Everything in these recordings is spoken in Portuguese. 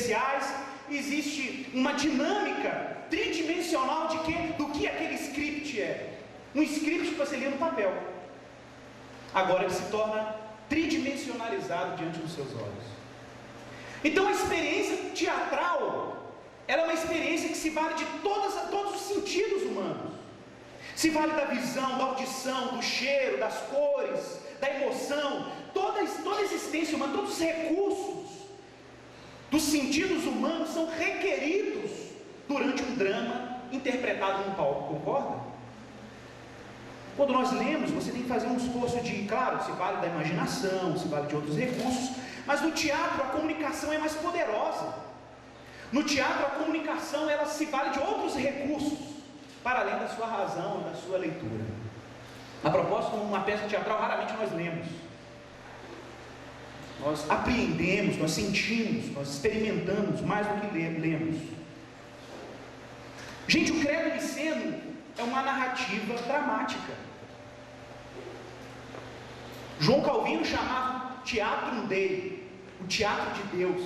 especiais, existe uma dinâmica tridimensional do que aquele script é. Um script que você lê no papel, agora ele se torna tridimensionalizado diante dos seus olhos. Então a experiência teatral, ela é uma experiência que se vale de todos os sentidos humanos. Se vale da visão, da audição, do cheiro, das cores, da emoção, toda a existência humana, todos os recursos dos sentidos humanos são requeridos durante um drama interpretado num palco, concorda? Quando nós lemos, você tem que fazer um esforço claro, se vale da imaginação, se vale de outros recursos, mas no teatro a comunicação é mais poderosa. No teatro a comunicação, ela se vale de outros recursos, para além da sua razão, da sua leitura. A propósito, uma peça teatral raramente nós lemos. Nós apreendemos, nós sentimos, nós experimentamos mais do que lemos. Gente, o credo niceno é uma narrativa dramática. João Calvino chamava Teatrum Dei, o teatro de Deus.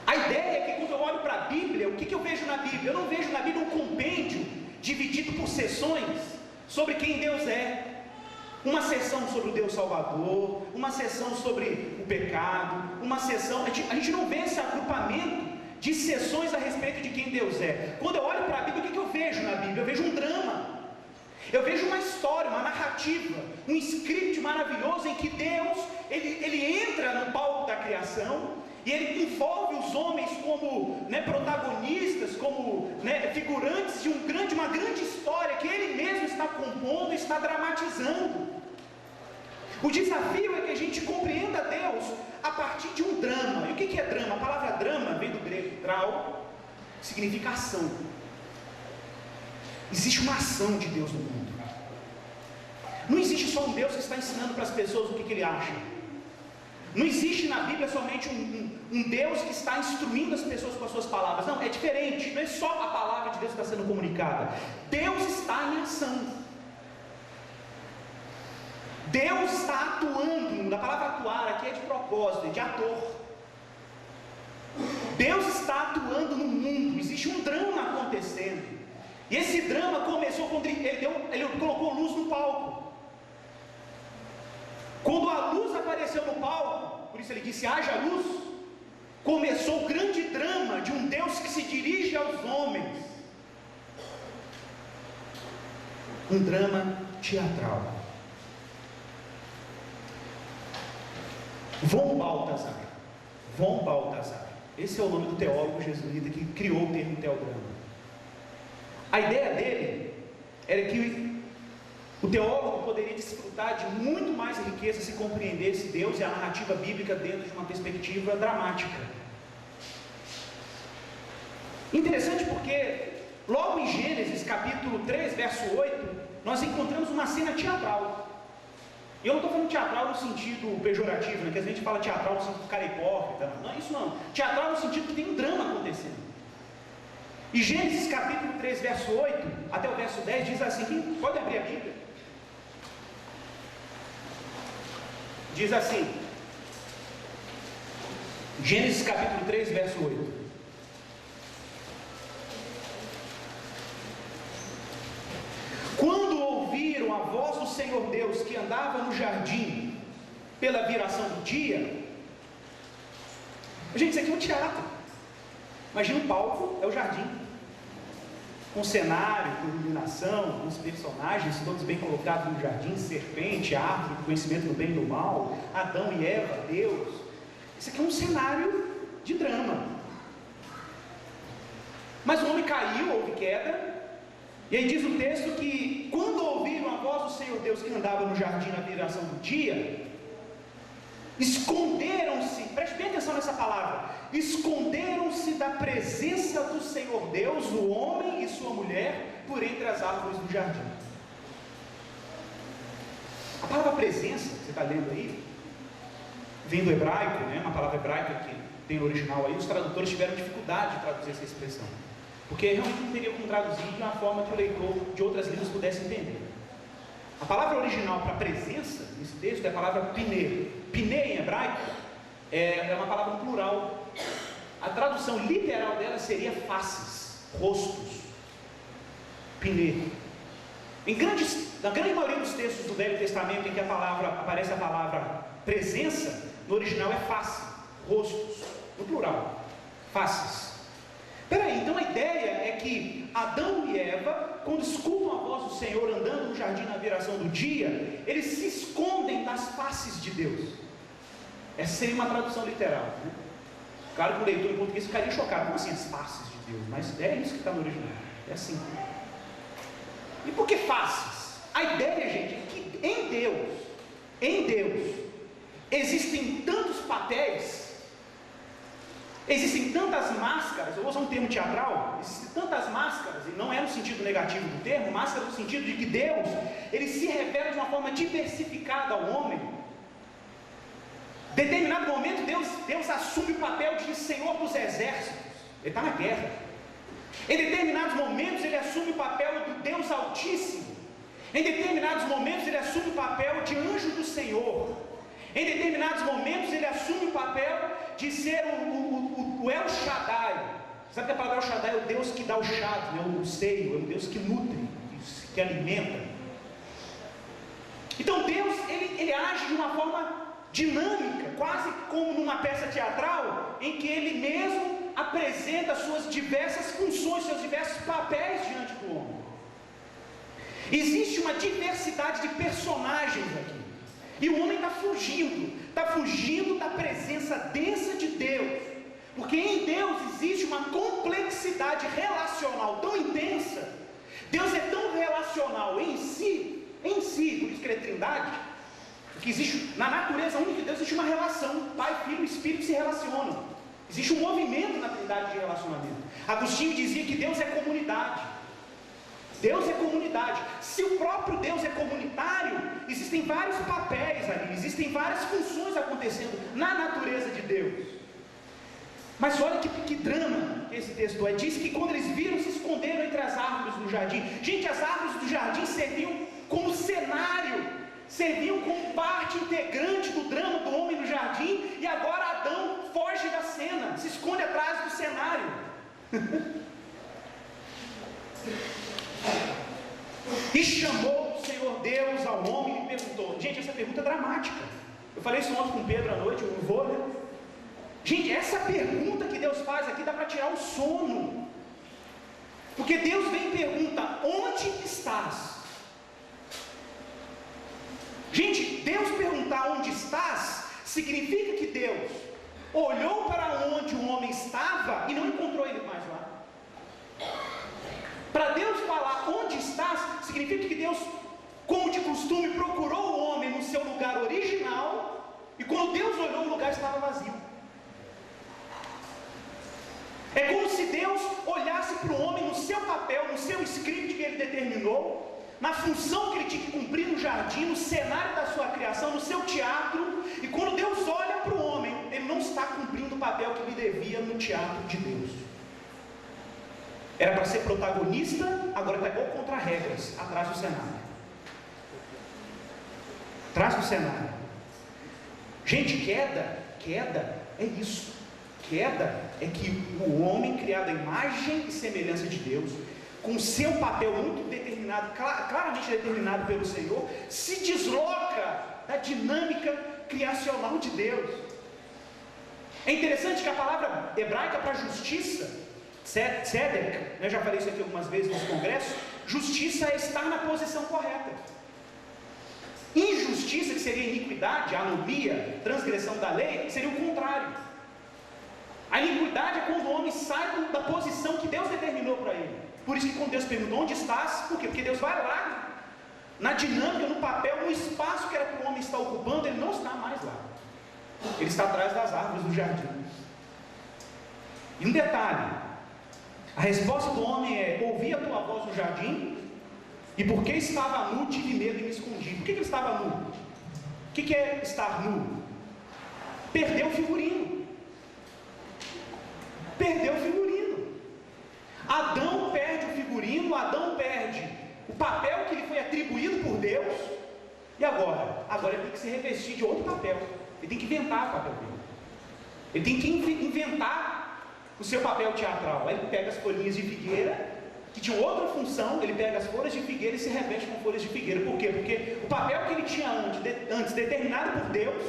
A ideia é que quando eu olho para a Bíblia, o que eu vejo na Bíblia? Eu não vejo na Bíblia um compêndio dividido por seções sobre quem Deus é. Uma sessão sobre o Deus Salvador, uma sessão sobre o pecado, uma sessão... A gente não vê esse agrupamento de sessões a respeito de quem Deus é. Quando eu olho para a Bíblia, o que eu vejo na Bíblia? Eu vejo um drama. Eu vejo uma história, uma narrativa, um script maravilhoso em que Deus, ele entra no palco da criação e ele envolve os homens como protagonistas, como figurantes de uma grande história que ele mesmo está compondo, está dramatizando. O desafio é que a gente compreenda Deus a partir de um drama. E o que é drama? A palavra drama vem do grego drau, significa ação. Existe uma ação de Deus no mundo. Não existe só um Deus que está ensinando para as pessoas o que ele acha. Não existe na Bíblia somente um Deus que está instruindo as pessoas com as suas palavras. Não, é diferente. Não é só a palavra de Deus que está sendo comunicada. Deus está em ação. Deus está atuando. A palavra atuar aqui é de propósito, é de ator. Deus está atuando no mundo. Existe um drama acontecendo. E esse drama começou quando ele colocou luz no palco. Quando a luz apareceu no palco, por isso ele disse: haja luz. Começou o grande drama de um Deus que se dirige aos homens. Um drama teatral. Von Balthasar, esse é o nome do teólogo jesuíta que criou o termo teodrama. A ideia dele era que o teólogo poderia desfrutar de muito mais riqueza se compreendesse Deus e a narrativa bíblica dentro de uma perspectiva dramática. Interessante porque logo em Gênesis capítulo 3, verso 8, nós encontramos uma cena teatral. E eu não estou falando teatral no sentido pejorativo, que a gente fala teatral no sentido de cara hipócrita. Não é isso não. Teatral no sentido que tem um drama acontecendo. E Gênesis capítulo 3, verso 8 até o verso 10 diz assim, quem pode abrir a Bíblia? Diz assim, Gênesis capítulo 3, verso 8. Quando ouviram a voz do Senhor Deus que andava no jardim pela viração do dia... Gente, isso aqui é um teatro. Imagina um palco, é o jardim, com cenário, com iluminação, com os personagens todos bem colocados no jardim, serpente, árvore, conhecimento do bem e do mal, Adão e Eva, Deus. Isso aqui é um cenário de drama. Mas o homem caiu, houve queda, e aí diz o texto que quando ouviram a voz do Senhor Deus que andava no jardim na viração do dia, esconderam-se, preste bem atenção nessa palavra, esconderam-se da presença do Senhor Deus, o homem e sua mulher, por entre as árvores do jardim. A palavra presença, você está lendo aí, vem do hebraico, uma palavra hebraica que tem no original aí, os tradutores tiveram dificuldade de traduzir essa expressão, porque realmente não teria como traduzir de uma forma que o leitor de outras línguas pudesse entender. A palavra original para presença, nesse texto, é a palavra pnê. Pnê em hebraico é uma palavra no plural. a tradução literal dela seria faces, rostos, pneu. Na grande maioria dos textos do Velho Testamento em que aparece a palavra presença, no original é face, rostos, no plural, faces. Peraí, então a ideia é que Adão e Eva, quando escutam a voz do Senhor andando no jardim na viração do dia, eles se escondem das faces de Deus. Essa seria uma tradução literal, né? Claro que o leitor em português ficaria chocado, como assim as faces de Deus? Mas é isso que está no original, é assim. E por que faces? A ideia, gente, é que em Deus, existem tantos papéis, existem tantas máscaras. Eu vou usar um termo teatral, existem tantas máscaras, e não é no sentido negativo do termo, máscaras no sentido de que Deus, ele se revela de uma forma diversificada ao homem. Em determinado momento, Deus assume o papel de Senhor dos exércitos, ele está na guerra. Em determinados momentos, ele assume o papel do Deus Altíssimo. Em determinados momentos, ele assume o papel de anjo do Senhor. Em determinados momentos, ele assume o papel de ser o El Shaddai. Sabe que a palavra El Shaddai é o Deus que dá o chado, né? O seio, é o Deus que nutre, que alimenta. Então Deus, ele age de uma forma dinâmica, quase como numa peça teatral, em que ele mesmo apresenta suas diversas funções, seus diversos papéis diante do homem. Existe uma diversidade de personagens aqui, e o homem está fugindo da presença densa de Deus, porque em Deus existe uma complexidade relacional tão intensa. Deus é tão relacional em si, por isso que ele é trindade, porque existe, na natureza única de Deus existe uma relação, Pai, Filho e Espírito se relacionam, existe um movimento na trindade de relacionamento. Agostinho dizia que Deus é comunidade. Deus é comunidade. Se o próprio Deus é comunitário, existem vários papéis ali, existem várias funções acontecendo na natureza de Deus. Mas olha que drama que esse texto é. Diz que quando eles viram, se esconderam entre as árvores do jardim. Gente, as árvores do jardim serviam como cenário, serviam como parte integrante do drama do homem no jardim. E agora Adão foge da cena, se esconde atrás do cenário. E chamou o Senhor Deus ao homem e perguntou. Gente, essa pergunta é dramática. Eu falei isso ontem com o Pedro à noite, eu não vou, né? Gente, essa pergunta que Deus faz aqui dá para tirar o sono. Porque Deus vem e pergunta: onde estás? Gente, Deus perguntar onde estás significa que Deus olhou para onde o homem estava e não encontrou ele mais lá. Para Deus falar onde estás, significa que Deus, como de costume, procurou o homem no seu lugar original, e quando Deus olhou, o lugar estava vazio. É como se Deus olhasse para o homem no seu papel, no seu script que ele determinou, na função que ele tinha que cumprir no jardim, no cenário da sua criação, no seu teatro, e quando Deus olha para o homem, ele não está cumprindo o papel que lhe devia no teatro de Deus. Era para ser protagonista, agora está igual contra regras, atrás do cenário. Atrás do cenário. Gente, queda é isso. Queda é que o homem, criado à imagem e semelhança de Deus, com seu papel muito determinado, claramente determinado pelo Senhor, se desloca da dinâmica criacional de Deus. É interessante que a palavra hebraica para justiça, tzedek, eu já falei isso aqui algumas vezes nos congressos, justiça é estar na posição correta. Injustiça, que seria iniquidade, anomia, transgressão da lei, seria o contrário. A iniquidade é quando o homem sai da posição que Deus determinou para ele. Por isso que quando Deus pergunta onde estás, por quê? Porque Deus vai lá, na dinâmica, no papel, no espaço que era para o homem estar ocupando, ele não está mais lá. Ele está atrás das árvores do jardim. E um detalhe, a resposta do homem é: ouvi a tua voz no jardim, e porque estava nu, tive medo e me escondi. Por que ele estava nu? O que é estar nu? Perdeu o figurino. Perdeu o figurino. Adão perde o figurino, Adão perde o papel que lhe foi atribuído por Deus. E agora? Agora ele tem que se revestir de outro papel. Ele tem que inventar o papel dele. Ele tem que inventar o seu papel teatral? Aí ele pega as folhinhas de figueira, que tinham outra função, ele pega as folhas de figueira e se reveste com folhas de figueira. Por quê? Porque o papel que ele tinha antes determinado por Deus,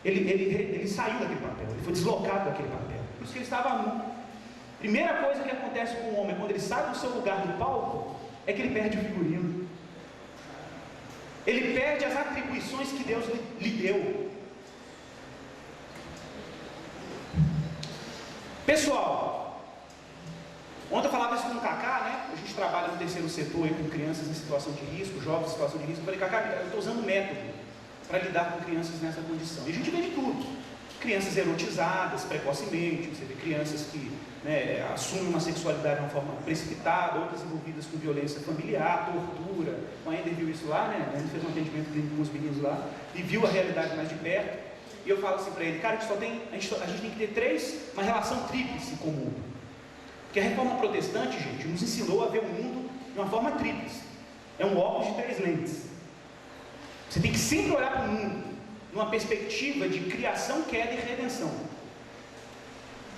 ele saiu daquele papel, ele foi deslocado daquele papel. Por isso que ele estava nu. Primeira coisa que acontece com o homem quando ele sai do seu lugar no palco é que ele perde o figurino. Ele perde as atribuições que Deus lhe deu. Pessoal, ontem eu falava isso com o Cacá, né? A gente trabalha no terceiro setor aí com crianças em situação de risco, jovens em situação de risco. Eu falei, Cacá, eu estou usando método para lidar com crianças nessa condição. E a gente vê de tudo. Crianças erotizadas precocemente, você vê crianças que assumem uma sexualidade de uma forma precipitada, outras envolvidas com violência familiar, tortura. O Ender viu isso lá, né? A gente fez um atendimento clínico com os meninos lá e viu a realidade mais de perto. E eu falo assim para ele, cara, a gente tem que ter uma relação tríplice com o mundo. Porque a reforma protestante, gente, nos ensinou a ver o mundo de uma forma tríplice. É um óculos de 3 lentes. Você tem que sempre olhar para o mundo numa perspectiva de criação, queda e redenção.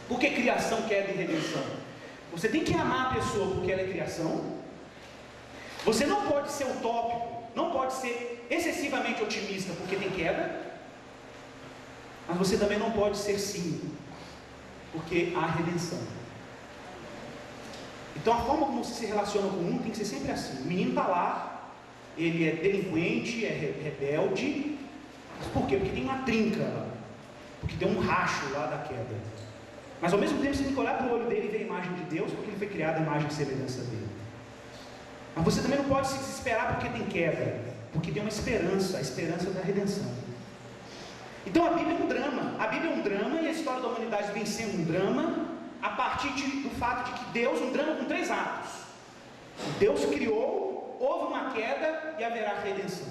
Por que criação, queda e redenção? Você tem que amar a pessoa porque ela é criação. Você não pode ser utópico, não pode ser excessivamente otimista porque tem queda. Mas você também não pode ser cínico porque há redenção. Então a forma como você se relaciona com o mundo tem que ser sempre assim. O menino está lá, ele é delinquente, é rebelde. Mas por quê? Porque tem uma trinca lá, porque tem um racho lá da queda. Mas ao mesmo tempo você tem que olhar para o olho dele e ver a imagem de Deus, porque ele foi criado à imagem e semelhança dele. Mas você também não pode se desesperar porque tem queda, porque tem uma esperança, a esperança da redenção. Então a Bíblia é um drama. A Bíblia é um drama e a história da humanidade vem sendo um drama a partir do fato de que Deus, um drama com 3 atos. Deus criou, houve uma queda e haverá redenção.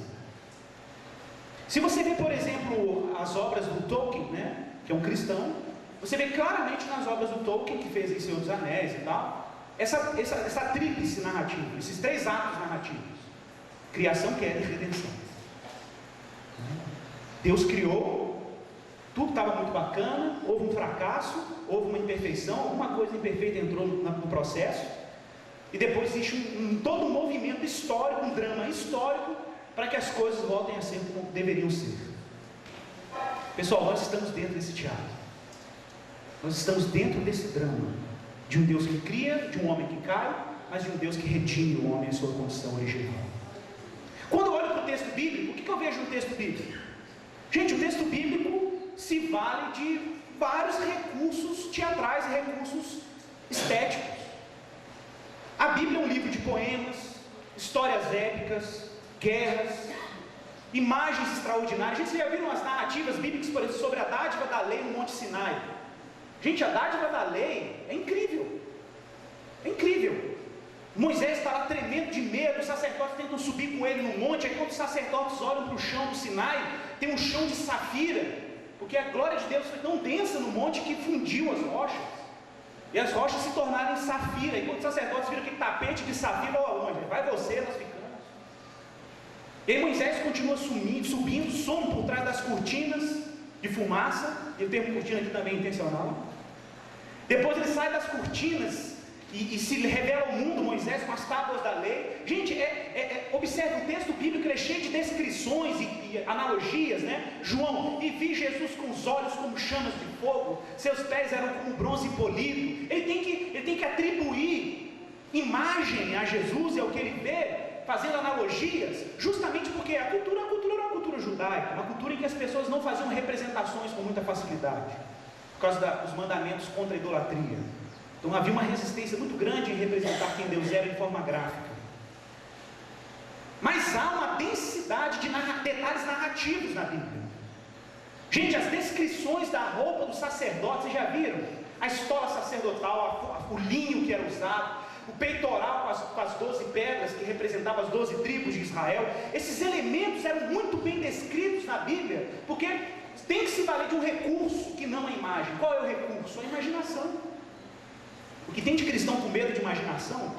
Se você vê, por exemplo, as obras do Tolkien, né, que é um cristão, você vê claramente nas obras do Tolkien, que fez em Senhor dos Anéis e tal, essa tríplice narrativa, esses 3 atos narrativos: criação, queda e redenção. Deus criou, tudo estava muito bacana, houve um fracasso, houve uma imperfeição, alguma coisa imperfeita entrou no processo, e depois existe todo um movimento histórico, um drama histórico, para que as coisas voltem a ser como deveriam ser. Pessoal, nós estamos dentro desse teatro. Nós estamos dentro desse drama. De um Deus que cria, de um homem que cai, mas de um Deus que redime o homem em sua condição original. Quando eu olho para o texto bíblico, o que eu vejo no texto bíblico? Gente, o texto bíblico se vale de vários recursos teatrais e recursos estéticos. A Bíblia é um livro de poemas, histórias épicas, guerras, imagens extraordinárias. Gente, vocês já viram as narrativas bíblicas, por exemplo, sobre a dádiva da lei no Monte Sinai? Gente, a dádiva da lei é incrível. É incrível. Moisés está lá tremendo de medo, os sacerdotes tentam subir com ele no monte, aí quando os sacerdotes olham para o chão do Sinai, tem um chão de safira, porque a glória de Deus foi tão densa no monte que fundiu as rochas, e as rochas se tornaram em safira, e quando os sacerdotes viram aquele tapete de safira, ó, onde? Vai você, nós ficamos. E aí Moisés continua subindo, some por trás das cortinas de fumaça, e o termo cortina aqui também é intencional. Depois ele sai das cortinas e se revela ao mundo, Moisés com as tábuas da lei. Gente, observe, o texto bíblico é cheio de descrições e analogias, né? João, e vi Jesus com os olhos como chamas de fogo, seus pés eram como bronze polido. Ele tem que atribuir imagem a Jesus e ao que ele vê, fazendo analogias, justamente porque a cultura era uma cultura judaica, uma cultura em que as pessoas não faziam representações com muita facilidade, por causa dos mandamentos contra a idolatria. Então havia uma resistência muito grande em representar quem Deus era de forma gráfica. Mas há uma densidade de detalhes narrativos na Bíblia. Gente, as descrições da roupa dos sacerdotes, vocês já viram? A estola sacerdotal, o linho que era usado, o peitoral com as 12 pedras que representavam as 12 tribos de Israel. Esses elementos eram muito bem descritos na Bíblia, porque tem que se valer de um recurso que não a imagem. Qual é o recurso? A imaginação. O que tem de cristão com medo de imaginação